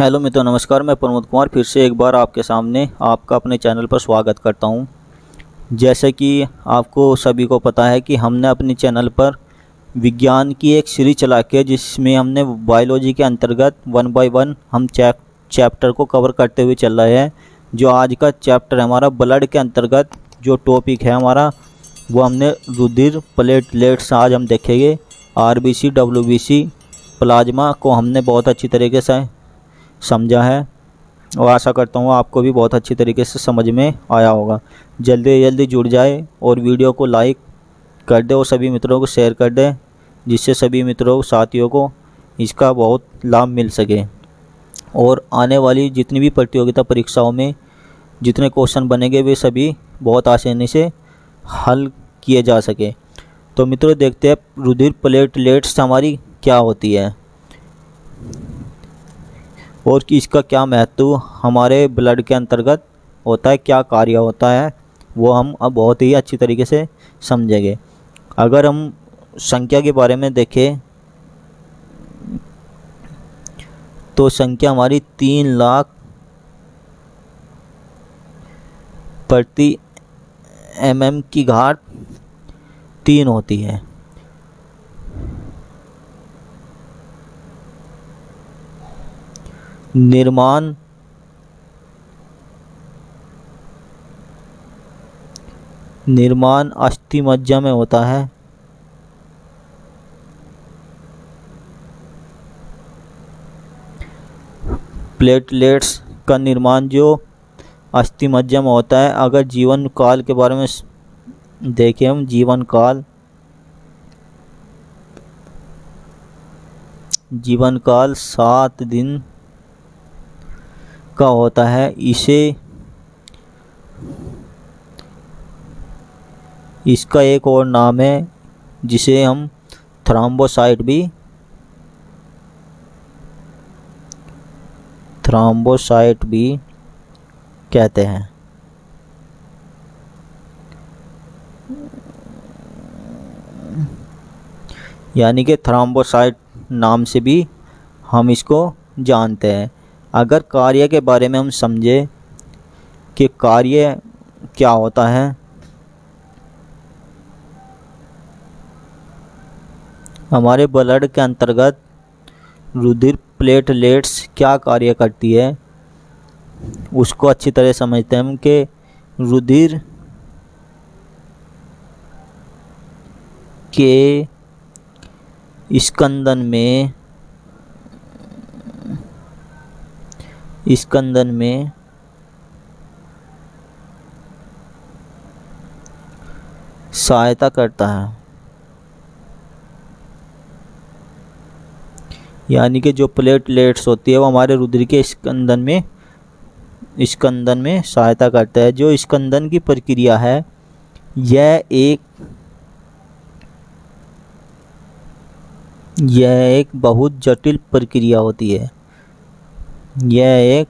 Hello मित्रों, नमस्कार। मैं प्रमोद कुमार फिर से एक बार आपके सामने आपका अपने चैनल पर स्वागत करता हूं। जैसे कि आपको सभी को पता है कि हमने अपने चैनल पर विज्ञान की एक सीरीज चला के जिसमें हमने बायोलॉजी के अंतर्गत 1 बाय 1 हम चैप्टर को कवर करते हुए चल रहे हैं। जो आज का चैप्टर है हमारा ब्लड के अंतर्गत जो टॉपिक है हमारा वो हमने रुधिर प्लेटलेट्स आज हम देखेंगे। आरबीसी डब्ल्यूबीसी प्लाज्मा को हमने बहुत अच्छी तरीके से समझा है और आशा करता हूँ आपको भी बहुत अच्छी तरीके से समझ में आया होगा। जल्दी से जल्दी जुड़ जाए और वीडियो को लाइक कर दे और सभी मित्रों को शेयर कर दे, जिससे सभी मित्रों साथियों को इसका बहुत लाभ मिल सके और आने वाली जितनी भी प्रतियोगिता परीक्षाओं में जितने क्वेश्चन बनेंगे वे सभी बहुत आसानी से हल किए जा सके। तो मित्रों देखते हैं रुधिर प्लेटलेट्स हमारी क्या होती है और कि इसका क्या महत्व हमारे ब्लड के अंतर्गत होता है, क्या कार्य होता है, वो हम अब बहुत ही अच्छी तरीके से समझेंगे। अगर हम संख्या के बारे में देखें तो संख्या हमारी 3 लाख प्रति mm की घात 3 होती है। निर्माण अस्थिमज्जा में होता है। प्लेटलेट्स का निर्माण जो अस्थिमज्जा में होता है। अगर जीवन काल के बारे में देखें हम, जीवन काल 7 दिन का होता है। इसका एक और नाम है जिसे हम थ्रोम्बोसाइट भी कहते हैं। यानी कि थ्रोम्बोसाइट नाम से भी हम इसको जानते हैं। अगर कार्य के बारे में हम समझे कि कार्य क्या होता है, हमारे ब्लड के अंतर्गत रुधिर प्लेटलेट्स क्या कार्य करती है उसको अच्छी तरह समझते हैं हम कि रुधिर के स्कंदन में सहायता करता है। यानी कि जो प्लेटलेट्स होती है वो हमारे रुधिर के स्कंदन में सहायता करता है। जो स्कंदन की प्रक्रिया है यह एक बहुत जटिल प्रक्रिया होती है। यह एक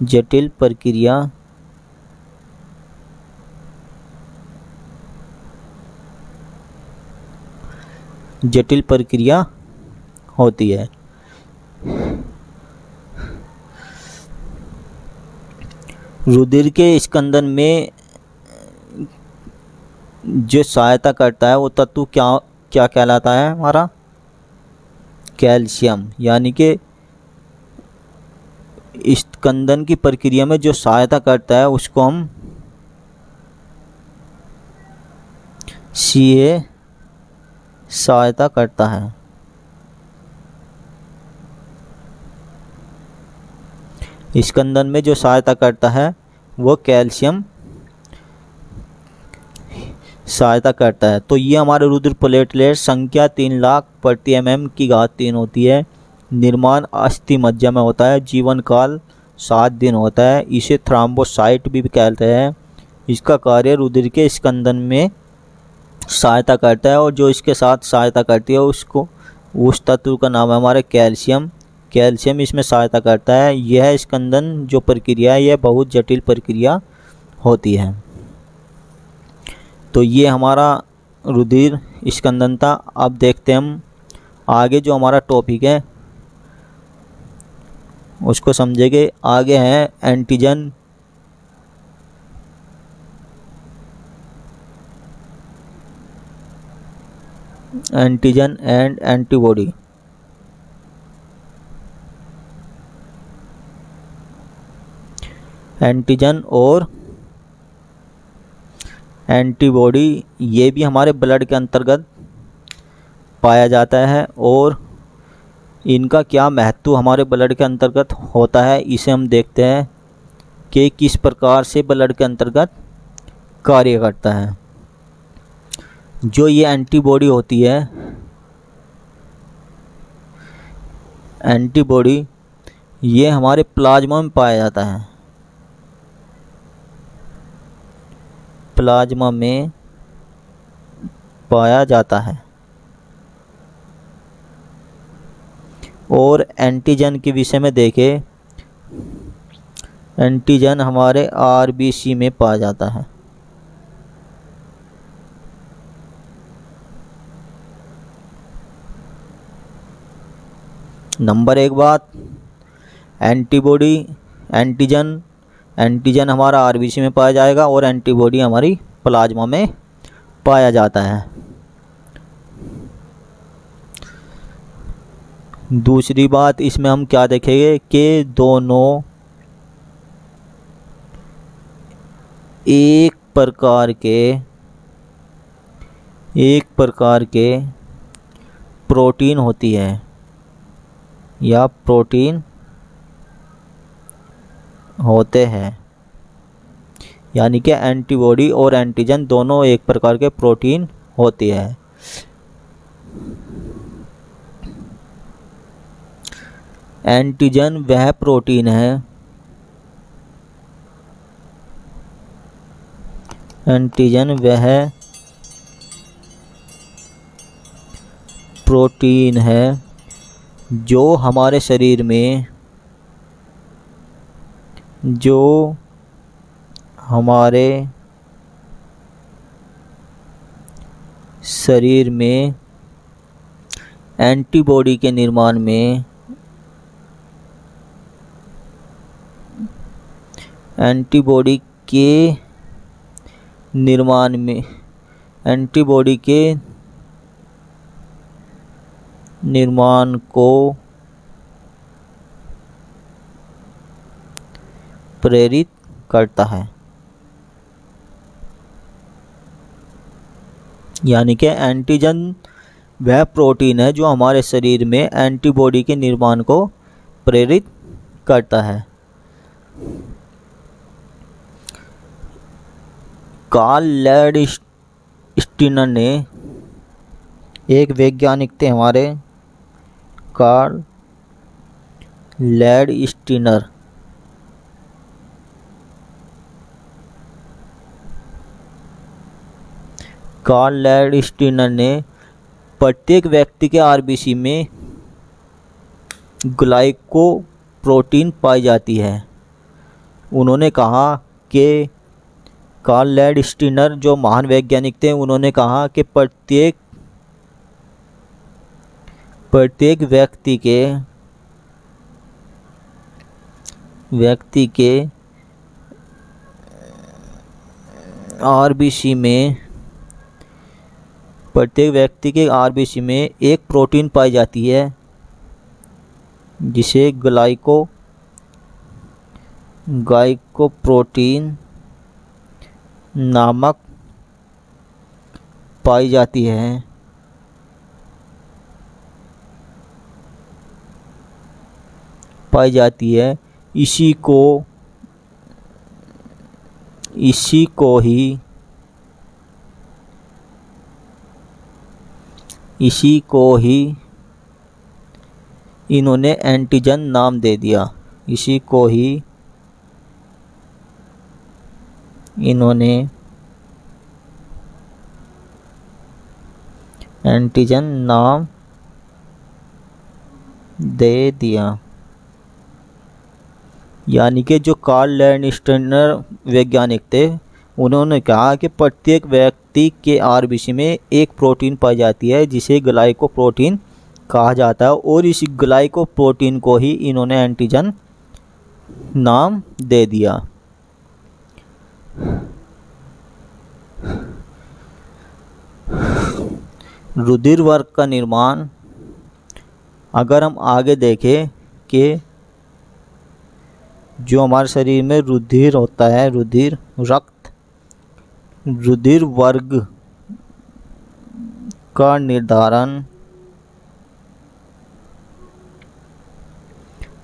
जटिल प्रक्रिया होती है। रुधिर के स्कंदन में जो सहायता करता है वो तत्व क्या कहलाता है हमारा? कैल्शियम। यानी कि स्कंदन की प्रक्रिया में जो सहायता करता है उसको हम Ca सहायता करता है। स्कंदन में जो सहायता करता है वो कैल्शियम सहायता करता है। तो ये हमारे रुधिर प्लेटलेट संख्या 3 लाख प्रति mm की घात 3 होती है। निर्माण अस्थिमज्जा में होता है। जीवन काल 7 दिन होता है। इसे थ्रोम्बोसाइट भी कहते हैं। इसका कार्य रुधिर के स्कंदन में सहायता करता है और जो इसके साथ सहायता करती है उस तत्व का नाम है हमारे कैल्शियम इसमें सहायता करता है। यह स्कंदन जो प्रक्रिया है यह बहुत जटिल प्रक्रिया होती है। तो ये हमारा रुधिर स्कंदन था। अब देखते हैं हम आगे जो हमारा टॉपिक है उसको समझेंगे। आगे हैं antigen, antigen and antibody. Antigen और एंटीबॉडी ये भी हमारे ब्लड के अंतर्गत पाया जाता है, और इनका क्या महत्व हमारे ब्लड के अंतर्गत होता है इसे हम देखते हैं कि किस प्रकार से ब्लड के अंतर्गत कार्य करता है। जो ये एंटीबॉडी होती है, एंटीबॉडी ये हमारे प्लाज्मा में पाया जाता है, प्लाज्मा में पाया जाता है। और एंटीजन के विषय में देखें, एंटीजन हमारे आरबीसी में पाया जाता है। नंबर एक बात, एंटीबॉडी, एंटीजन, एंटीजन हमारा आरबीसी में पाया जाएगा और एंटीबॉडी हमारी प्लाज्मा में पाया जाता है। दूसरी बात इसमें हम क्या देखेंगे कि दोनों एक प्रकार के प्रोटीन होती है या प्रोटीन होते हैं, यानी कि एंटीबॉडी और एंटीजन दोनों एक प्रकार के प्रोटीन होती है। एंटीजन वह प्रोटीन है, एंटीजन वह प्रोटीन है जो हमारे शरीर में, जो हमारे शरीर में एंटीबॉडी के निर्माण में, एंटीबॉडी के निर्माण में, एंटीबॉडी के निर्माण को प्रेरित करता है। यानी कि एंटीजन वह प्रोटीन है जो हमारे शरीर में एंटीबॉडी के निर्माण को प्रेरित करता है। कार्ल लैंडस्टीनर ने, एक वैज्ञानिक थे हमारे कार्ल लैंडस्टीनर, कार्ल लैंडस्टीनर ने प्रत्येक व्यक्ति के आरबीसी में ग्लाइकोप्रोटीन पाई जाती है। उन्होंने कहा कि कार्ल लैंडस्टीनर जो महान वैज्ञानिक थे, उन्होंने कहा कि प्रत्येक व्यक्ति के आरबीसी में, प्रत्येक व्यक्ति के आरबीसी में एक प्रोटीन पाई जाती है जिसे ग्लाइकोप्रोटीन नामक पाई जाती है। इसी को ही इन्होंने एंटीजन नाम दे दिया। इसी को ही इन्होंने एंटीजन नाम दे दिया। यानी कि जो कार्ल लैंडस्टीनर वैज्ञानिक थे, उन्होंने कहा कि प्रत्येक व्यक्ति के आरबीसी में एक प्रोटीन पाई जाती है जिसे ग्लाइकोप्रोटीन कहा जाता है, और इस ग्लाइकोप्रोटीन को ही इन्होंने एंटीजन नाम दे दिया। रुधिर वर्ग का निर्माण अगर हम आगे देखें कि जो हमारे शरीर में रुधिर होता है, रुधिर रक्त, रुधिर वर्ग का निर्धारण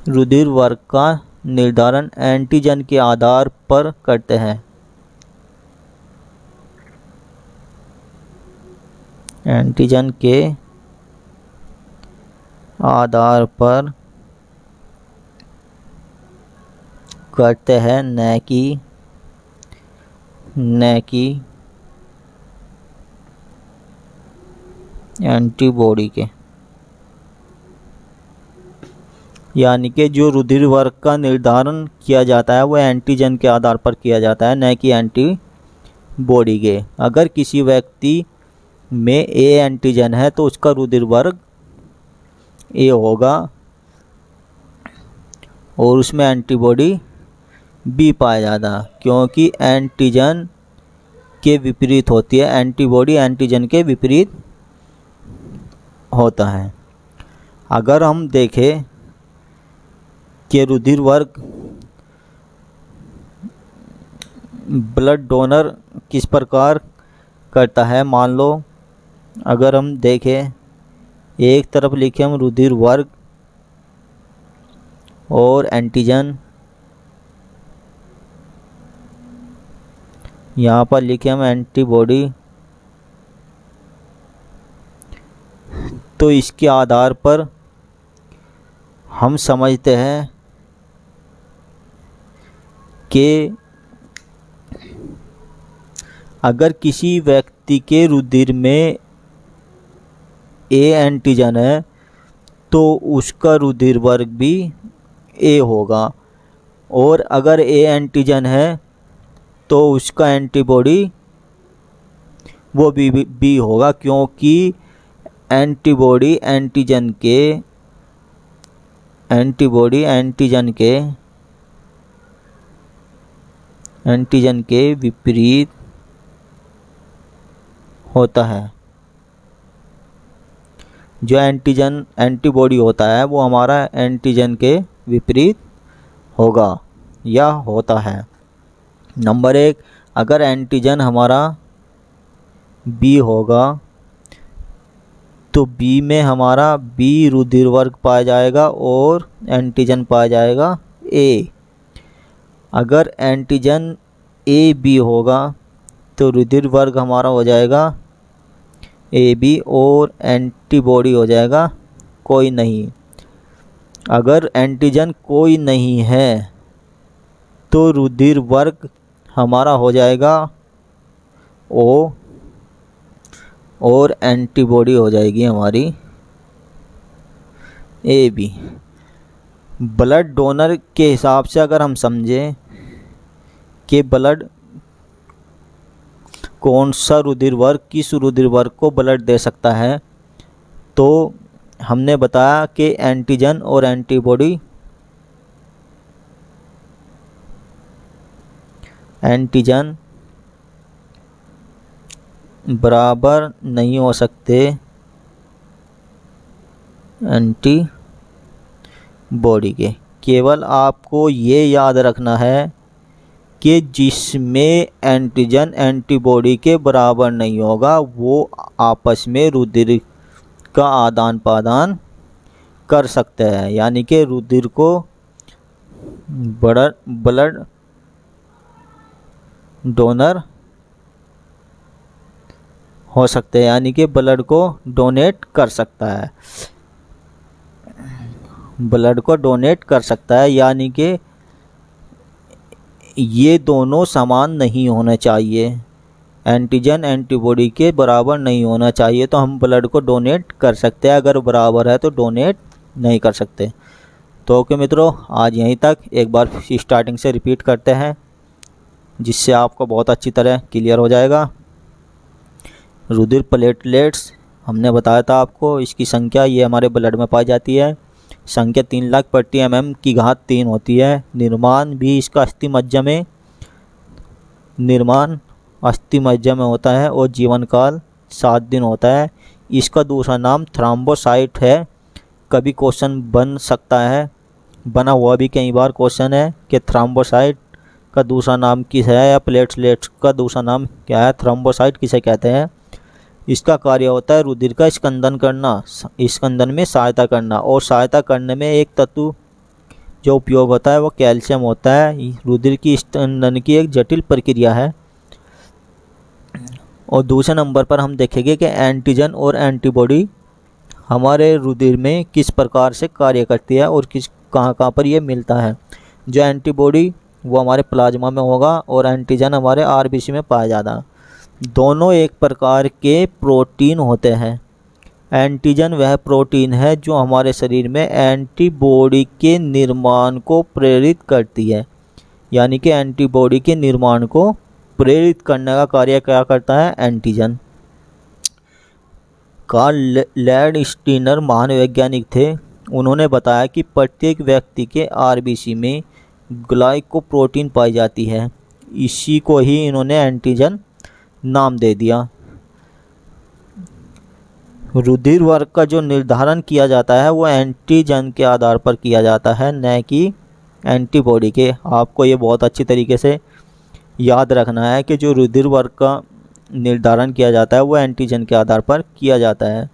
रुधिर वर्ग का निर्धारण एंटीजन के आधार पर करते हैं। एंटीजन के आधार पर करते हैं, न कि एंटीबॉडी के। यानी कि जो रुधिर वर्ग का निर्धारण किया जाता है वो एंटीजन के आधार पर किया जाता है, न कि एंटीबॉडी के। अगर किसी व्यक्ति में ए एंटीजन है तो उसका रुधिर वर्ग ए होगा और उसमें एंटीबॉडी बी पाया जाता, क्योंकि एंटीजन के विपरीत होती है, एंटीबॉडी एंटीजन के विपरीत होता है। अगर हम देखें कि रुधिर वर्ग ब्लड डोनर किस प्रकार करता है, मान लो अगर हम देखें, एक तरफ लिखे हम रुधिर वर्ग और एंटीजन, यहाँ पर लिखे हम एंटीबॉडी, तो इसके आधार पर हम समझते हैं कि अगर किसी व्यक्ति के रुधिर में ए एंटीजन है तो उसका रुधिर वर्ग भी ए होगा, और अगर ए एंटीजन है तो उसका एंटीबॉडी वो बी होगा, क्योंकि एंटीबॉडी एंटीजन के विपरीत होता है। जो एंटीबॉडी होता है वो हमारा एंटीजन के विपरीत होगा या होता है। नंबर 1, अगर एंटीजन हमारा बी होगा तो बी में हमारा बी रुधिर वर्ग पाया जाएगा और एंटीजन पाया जाएगा ए। अगर एंटीजन ए बी होगा तो रुधिर वर्ग हमारा हो जाएगा ए बी और एंटीबॉडी हो जाएगा कोई नहीं। अगर एंटीजन कोई नहीं है तो रुधिर वर्ग हमारा हो जाएगा ओ और एंटीबॉडी हो जाएगी हमारी ए बी। ब्लड डोनर के हिसाब से अगर हम समझें कि ब्लड कौन सा रुधिर वर्ग किस रुधिर वर्ग को ब्लड दे सकता है, तो हमने बताया कि एंटीजन और एंटीबॉडी एंटीजन बराबर नहीं हो सकते एंटीबॉडी के। केवल आपको ये याद रखना है कि जिसमें एंटीजन एंटीबॉडी के बराबर नहीं होगा वो आपस में रुधिर का आदान प्रदान कर सकते हैं, यानी कि रुधिर को ब्लड डोनर हो सकते हैं, यानी कि ब्लड को डोनेट कर सकता है, ब्लड को डोनेट कर सकता है। यानी कि ये दोनों समान नहीं होने चाहिए, एंटीजन एंटीबॉडी के बराबर नहीं होना चाहिए, तो हम ब्लड को डोनेट कर सकते हैं, अगर बराबर है तो डोनेट नहीं कर सकते। तो ओके मित्रों, आज यहीं तक। एक बार स्टार्टिंग से रिपीट करते हैं जिससे आपको बहुत अच्छी तरह क्लियर हो जाएगा। रुधिर प्लेटलेट्स हमने बताया था आपको, इसकी संख्या ये हमारे ब्लड में पाई जाती है। संख्या 3 लाख प्रति mm की घात 3 होती है। निर्माण भी इसका अस्थि मज्जा में होता है और जीवन काल 7 दिन होता है। इसका दूसरा नाम थ्रोम्बोसाइट है। कभी क्वेश्चन बना हुआ भी कई बार क्वेश्चन है कि थ्रोम्बोसाइट का दूसरा नाम किस है, या प्लेटलेट्स का दूसरा नाम क्या है, थ्रोम्बोसाइट किसे कहते हैं। इसका कार्य होता है रुधिर का स्कंदन करना, स्कंदन में सहायता करना, और सहायता करने में एक तत्व जो उपयोग होता है वो कैल्शियम होता है। रुधिर की स्कंदन की एक जटिल प्रक्रिया है। और दूसरे नंबर पर हम देखेंगे कि एंटीजन और एंटीबॉडी हमारे रुधिर में किस प्रकार से कार्य करती है और कहाँ पर ये मिलता है। जो एंटीबॉडी वो हमारे प्लाज्मा में होगा और एंटीजन हमारे आरबीसी में पाया जाता है। दोनों एक प्रकार के प्रोटीन होते हैं। एंटीजन वह प्रोटीन है जो हमारे शरीर में एंटीबॉडी के निर्माण को प्रेरित करती है, यानी कि एंटीबॉडी के निर्माण को प्रेरित करने का कार्य क्या करता है, एंटीजन। कार्ल लैंडस्टीनर महान वैज्ञानिक थे। उन्होंने बताया कि प्रत्येक व्यक्ति के आरबीसी में ग्लाइकोप्रोटीन पाई जाती है। इसी को ही इन्होंने एंटीजन नाम दे दिया। रुधिर वर्ग का जो निर्धारण किया जाता है वो एंटीजन के आधार पर किया जाता है, न कि एंटीबॉडी के। आपको ये बहुत अच्छी तरीके से याद रखना है कि जो रुधिर वर्ग का निर्धारण किया जाता है वो एंटीजन के आधार पर किया जाता है।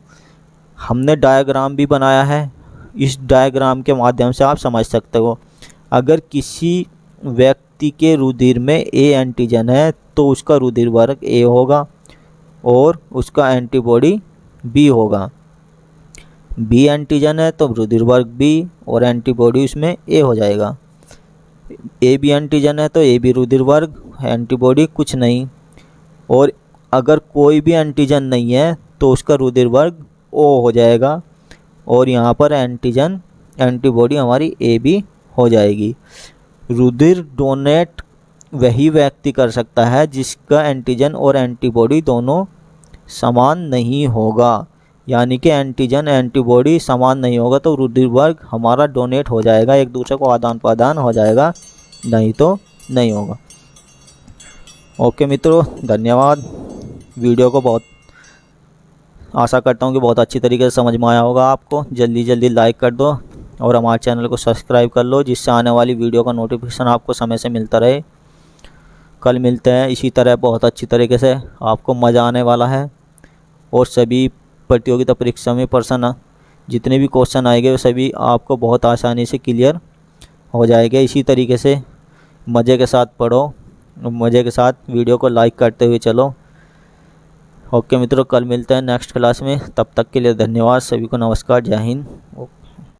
हमने डायग्राम भी बनाया है। इस डायग्राम के माध्यम से आप समझ सकते हो। अगर किसी व्यक्ति के रुधिर में ए एंटीजन है तो उसका रुधिर वर्ग ए होगा और उसका एंटीबॉडी बी होगा। बी एंटीजन है तो रुधिर वर्ग बी और एंटीबॉडी उसमें ए हो जाएगा। ए बी एंटीजन है तो ए बी रुधिर वर्ग, एंटीबॉडी कुछ नहीं। और अगर कोई भी एंटीजन नहीं है तो उसका रुधिर वर्ग ओ हो जाएगा और यहाँ पर एंटीजन एंटीबॉडी हमारी ए बी हो जाएगी। रुधिर डोनेट वही व्यक्ति कर सकता है जिसका एंटीजन और एंटीबॉडी दोनों समान नहीं होगा, यानी कि एंटीजन एंटीबॉडी समान नहीं होगा तो रुधिर वर्ग हमारा डोनेट हो जाएगा, एक दूसरे को आदान प्रदान हो जाएगा, नहीं तो नहीं होगा। ओके मित्रों, धन्यवाद। वीडियो को बहुत आशा करता हूँ कि बहुत अच्छी तरीके से समझ में आया होगा आपको। जल्दी लाइक कर दो और हमारे चैनल को सब्सक्राइब कर लो, जिससे आने वाली वीडियो का नोटिफिकेशन आपको समय से मिलता रहे। कल मिलते हैं इसी तरह बहुत अच्छी तरीके से, आपको मज़ा आने वाला है। और सभी प्रतियोगिता परीक्षा में प्रश्न जितने भी क्वेश्चन आएंगे वो सभी आपको बहुत आसानी से क्लियर हो जाएंगे। इसी तरीके से मज़े के साथ पढ़ो, मज़े के साथ वीडियो को लाइक करते हुए चलो। ओके मित्रों, कल मिलते हैं नेक्स्ट क्लास में। तब तक के लिए धन्यवाद। सभी को नमस्कार, जय हिंद।